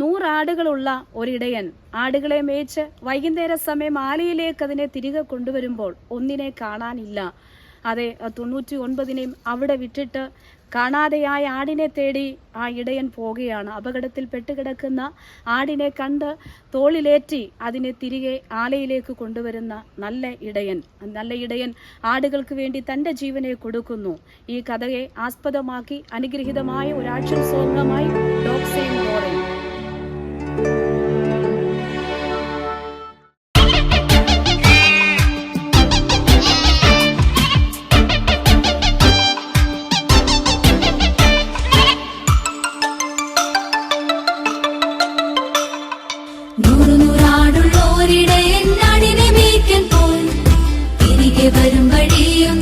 100 ആടുകളുള്ള ഒരിടയൻ ആടുകളെ മേച്ച് വൈകുന്നേര സമയം ആലയിലേക്ക് അതിനെ തിരികെ കൊണ്ടുവരുമ്പോൾ ഒന്നിനെ കാണാനില്ല. അതെ, 99നെയും അവിടെ വിട്ടിട്ട് കാണാതെയായ ആടിനെ തേടി ആ ഇടയൻ പോകുകയാണ്. അപകടത്തിൽ പെട്ടുകിടക്കുന്ന ആടിനെ കണ്ട് തോളിലേറ്റി അതിനെ തിരികെ ആലയിലേക്ക് കൊണ്ടുവരുന്ന നല്ല ഇടയൻ ആടുകൾക്ക് വേണ്ടി തൻ്റെ ജീവനെ കൊടുക്കുന്നു. ഈ കഥയെ ആസ്പദമാക്കി അനുഗ്രഹീതമായ ഒരു ആക്ഷൻ സോങ്ങുമായി ഡോക്സയും ഡോറയും. നൂറാടുള്ളോരിടയൻ നാടിനെ മേയ്ക്കാൻ പോയി തിരികെ വരും വഴിയും